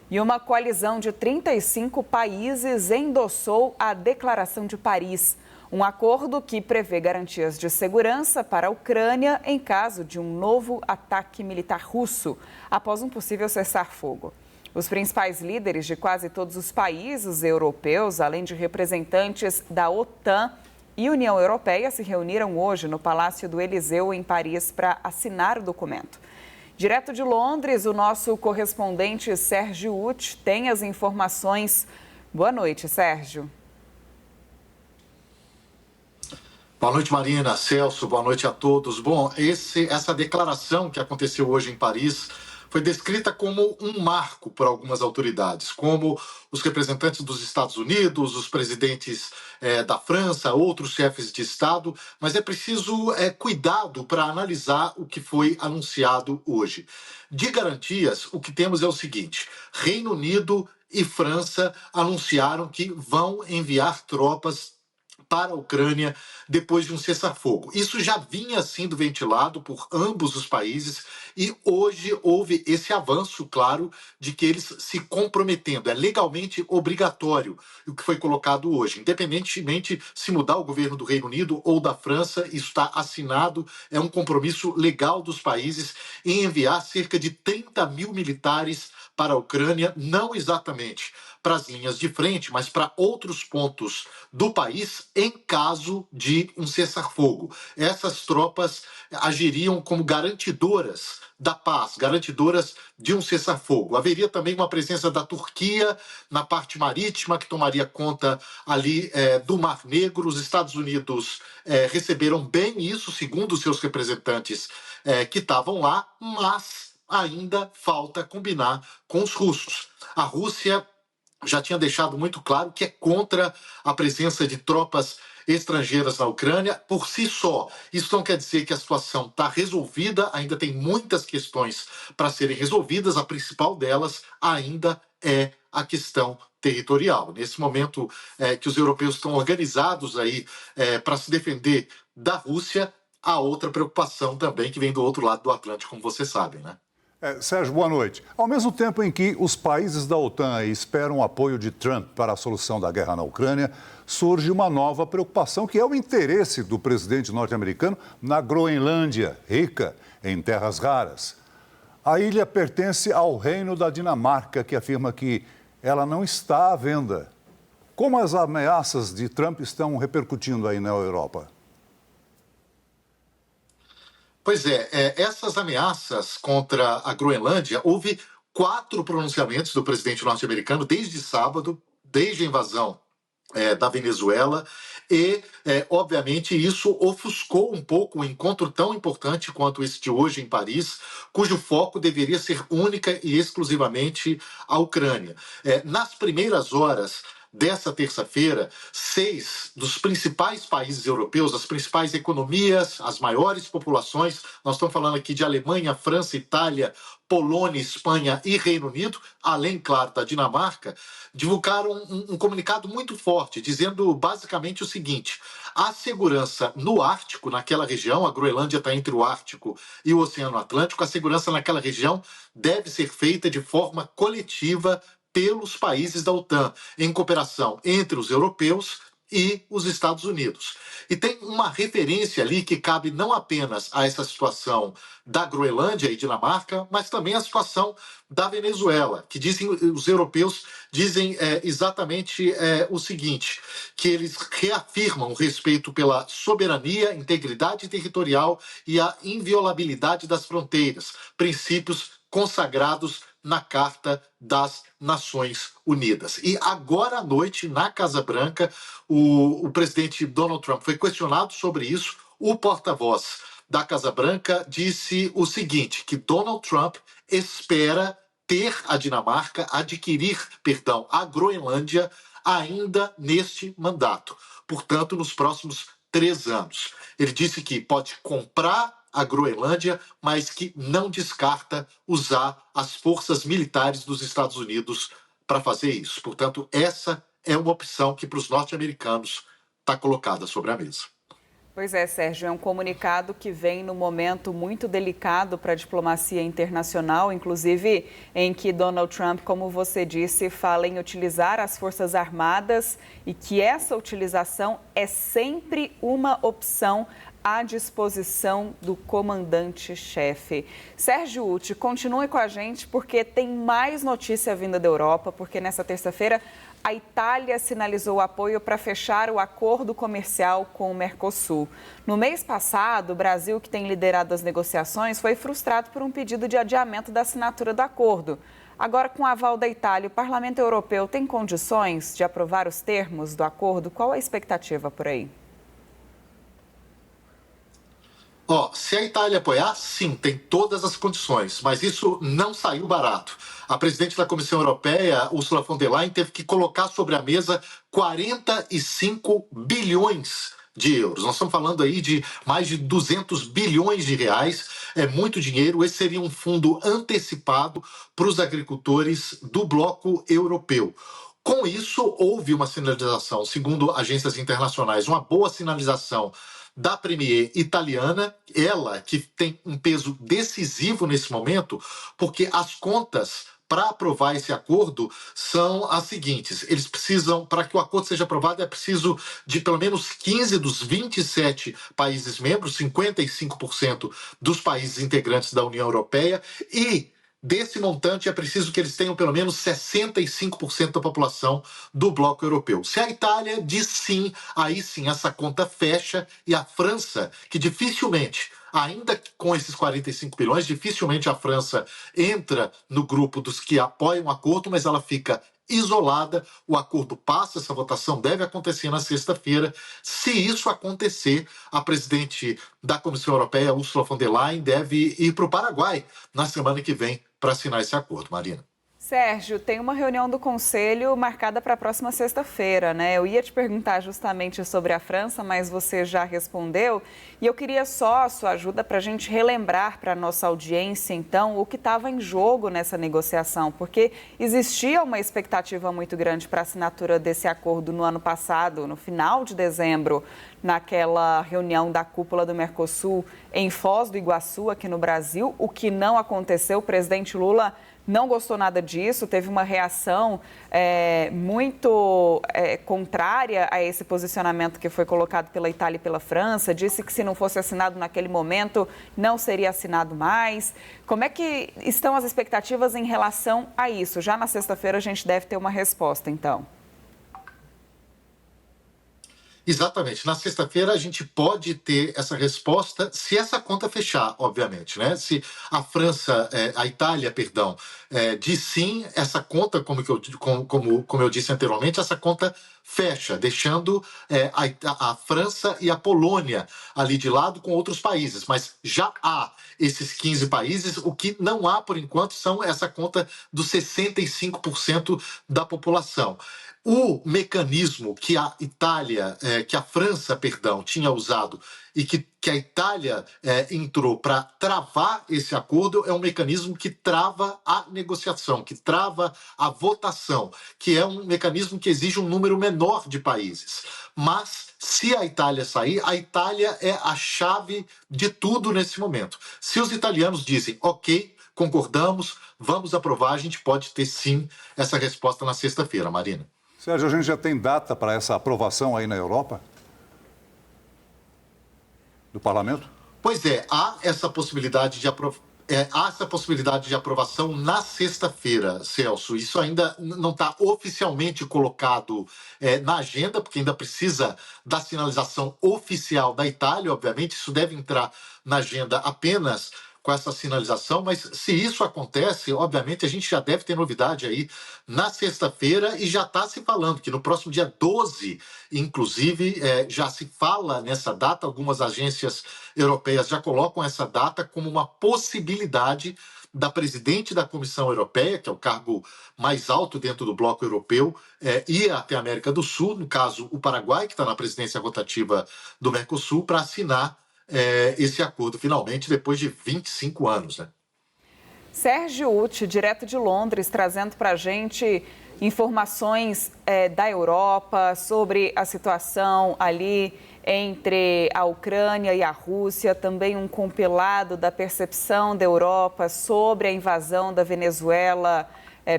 E uma coalizão de 35 países endossou a Declaração de Paris, um acordo que prevê garantias de segurança para a Ucrânia em caso de um novo ataque militar russo, após um possível cessar-fogo. Os principais líderes de quase todos os países europeus, além de representantes da OTAN e União Europeia, se reuniram hoje no Palácio do Eliseu, em Paris, para assinar o documento. Direto de Londres, o nosso correspondente Sérgio Uth tem as informações. Boa noite, Sérgio. Boa noite, Marina, Celso, boa noite a todos. Bom, essa declaração que aconteceu hoje em Paris foi descrita como um marco por algumas autoridades, como os representantes dos Estados Unidos, os presidentes da França, outros chefes de Estado, mas é preciso cuidado para analisar o que foi anunciado hoje. De garantias, o que temos é o seguinte: Reino Unido e França anunciaram que vão enviar tropas para a Ucrânia depois de um cessar-fogo. Isso já vinha sendo ventilado por ambos os países e hoje houve esse avanço, claro, de que eles se comprometendo. É legalmente obrigatório o que foi colocado hoje. Independentemente se mudar o governo do Reino Unido ou da França, isso está assinado, é um compromisso legal dos países em enviar cerca de 30 mil militares para a Ucrânia, não exatamente para as linhas de frente, mas para outros pontos do país em caso de um cessar-fogo. Essas tropas agiriam como garantidoras da paz, garantidoras de um cessar-fogo. Haveria também uma presença da Turquia na parte marítima, que tomaria conta ali do Mar Negro. Os Estados Unidos receberam bem isso, segundo os seus representantes que estavam lá, mas ainda falta combinar com os russos. A Rússia já tinha deixado muito claro que é contra a presença de tropas estrangeiras na Ucrânia por si só. Isso não quer dizer que a situação está resolvida, ainda tem muitas questões para serem resolvidas. A principal delas ainda é a questão territorial. Nesse momento que os europeus estão organizados aí para se defender da Rússia, há outra preocupação também que vem do outro lado do Atlântico, como vocês sabem, né? Sérgio, boa noite. Ao mesmo tempo em que os países da OTAN esperam o apoio de Trump para a solução da guerra na Ucrânia, surge uma nova preocupação, que é o interesse do presidente norte-americano na Groenlândia, rica em terras raras. A ilha pertence ao Reino da Dinamarca, que afirma que ela não está à venda. Como as ameaças de Trump estão repercutindo aí na Europa? Pois essas ameaças contra a Groenlândia, houve 4 pronunciamentos do presidente norte-americano desde sábado, desde a invasão da Venezuela, e, obviamente, isso ofuscou um pouco um encontro tão importante quanto esse de hoje em Paris, cujo foco deveria ser única e exclusivamente a Ucrânia. Nas primeiras horas dessa terça-feira, 6 dos principais países europeus, as principais economias, as maiores populações, nós estamos falando aqui de Alemanha, França, Itália, Polônia, Espanha e Reino Unido, além, claro, da Dinamarca, divulgaram um comunicado muito forte, dizendo basicamente o seguinte: a segurança no Ártico, naquela região, a Groenlândia está entre o Ártico e o Oceano Atlântico, a segurança naquela região deve ser feita de forma coletiva pelos países da OTAN, em cooperação entre os europeus e os Estados Unidos. E tem uma referência ali que cabe não apenas a essa situação da Groenlândia e Dinamarca, mas também a situação da Venezuela, que os europeus dizem exatamente o seguinte, que eles reafirmam o respeito pela soberania, integridade territorial e a inviolabilidade das fronteiras, princípios consagrados na Carta das Nações Unidas. E agora à noite, na Casa Branca, o presidente Donald Trump foi questionado sobre isso. O porta-voz da Casa Branca disse o seguinte, que Donald Trump espera adquirir a Groenlândia ainda neste mandato. Portanto, nos próximos 3 anos. Ele disse que pode comprar a Groenlândia, mas que não descarta usar as forças militares dos Estados Unidos para fazer isso. Portanto, essa é uma opção que para os norte-americanos está colocada sobre a mesa. Pois é, Sérgio, é um comunicado que vem num momento muito delicado para a diplomacia internacional, inclusive em que Donald Trump, como você disse, fala em utilizar as Forças Armadas e que essa utilização é sempre uma opção à disposição do comandante-chefe. Sérgio Uti, continue com a gente porque tem mais notícia vinda da Europa, porque nessa terça-feira a Itália sinalizou apoio para fechar o acordo comercial com o Mercosul. No mês passado, o Brasil, que tem liderado as negociações, foi frustrado por um pedido de adiamento da assinatura do acordo. Agora, com o aval da Itália, o Parlamento Europeu tem condições de aprovar os termos do acordo? Qual a expectativa por aí? Se a Itália apoiar, sim, tem todas as condições, mas isso não saiu barato. A presidente da Comissão Europeia, Ursula von der Leyen, teve que colocar sobre a mesa 45 bilhões de euros. Nós estamos falando aí de mais de 200 bilhões de reais, é muito dinheiro. Esse seria um fundo antecipado para os agricultores do bloco europeu. Com isso, houve uma sinalização, segundo agências internacionais, uma boa sinalização da premier italiana, ela que tem um peso decisivo nesse momento, porque as contas para aprovar esse acordo são as seguintes. Eles precisam, para que o acordo seja aprovado, é preciso de pelo menos 15 dos 27 países membros, 55% dos países integrantes da União Europeia, e desse montante, é preciso que eles tenham pelo menos 65% da população do bloco europeu. Se a Itália diz sim, aí sim essa conta fecha, e a França, que dificilmente, ainda com esses 45 bilhões, dificilmente a França entra no grupo dos que apoiam o acordo, mas ela fica isolada. O acordo passa, essa votação deve acontecer na sexta-feira. Se isso acontecer, a presidente da Comissão Europeia, Ursula von der Leyen, deve ir para o Paraguai na semana que vem para assinar esse acordo. Marina. Sérgio, tem uma reunião do Conselho marcada para a próxima sexta-feira, né? Eu ia te perguntar justamente sobre a França, mas você já respondeu. E eu queria só a sua ajuda para a gente relembrar para a nossa audiência, então, o que estava em jogo nessa negociação, porque existia uma expectativa muito grande para a assinatura desse acordo no ano passado, no final de dezembro, naquela reunião da cúpula do Mercosul em Foz do Iguaçu, aqui no Brasil, o que não aconteceu. O presidente Lula não gostou nada disso, teve uma reação muito contrária a esse posicionamento que foi colocado pela Itália e pela França, disse que se não fosse assinado naquele momento, não seria assinado mais. Como é que estão as expectativas em relação a isso? Já na sexta-feira a gente deve ter uma resposta, então. Exatamente. Na sexta-feira a gente pode ter essa resposta se essa conta fechar, obviamente, né? Se a Itália, diz sim, essa conta, como eu disse anteriormente, essa conta fecha, deixando a França e a Polônia ali de lado com outros países. Mas já há esses 15 países, o que não há, por enquanto, são essa conta dos 65% da população. O mecanismo que a França, tinha usado e que a Itália entrou para travar esse acordo é um mecanismo que trava a negociação, que trava a votação, que é um mecanismo que exige um número menor de países. Mas, se a Itália sair, a Itália é a chave de tudo nesse momento. Se os italianos dizem, ok, concordamos, vamos aprovar, a gente pode ter sim essa resposta na sexta-feira, Marina. Sérgio, a gente já tem data para essa aprovação aí na Europa? Do parlamento? Pois é, há essa possibilidade de aprovação na sexta-feira, Celso. Isso ainda não está oficialmente colocado na agenda, porque ainda precisa da sinalização oficial da Itália, obviamente. Isso deve entrar na agenda apenas com essa sinalização, mas se isso acontece, obviamente a gente já deve ter novidade aí na sexta-feira e já está se falando que no próximo dia 12, inclusive, já se fala nessa data, algumas agências europeias já colocam essa data como uma possibilidade da presidente da Comissão Europeia, que é o cargo mais alto dentro do bloco europeu, ir até a América do Sul, no caso o Paraguai, que está na presidência rotativa do Mercosul, para assinar esse acordo, finalmente, depois de 25 anos, né? Sérgio Uti, direto de Londres, trazendo para a gente informações da Europa sobre a situação ali entre a Ucrânia e a Rússia, também um compilado da percepção da Europa sobre a invasão da Venezuela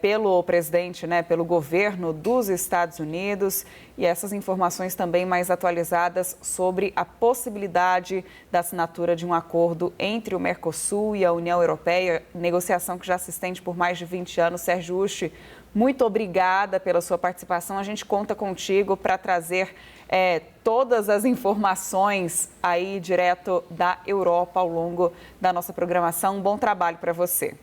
pelo presidente, pelo governo dos Estados Unidos, e essas informações também mais atualizadas sobre a possibilidade da assinatura de um acordo entre o Mercosul e a União Europeia, negociação que já se estende por mais de 20 anos. Sérgio Usti, muito obrigada pela sua participação. A gente conta contigo para trazer todas as informações aí direto da Europa ao longo da nossa programação. Um bom trabalho para você.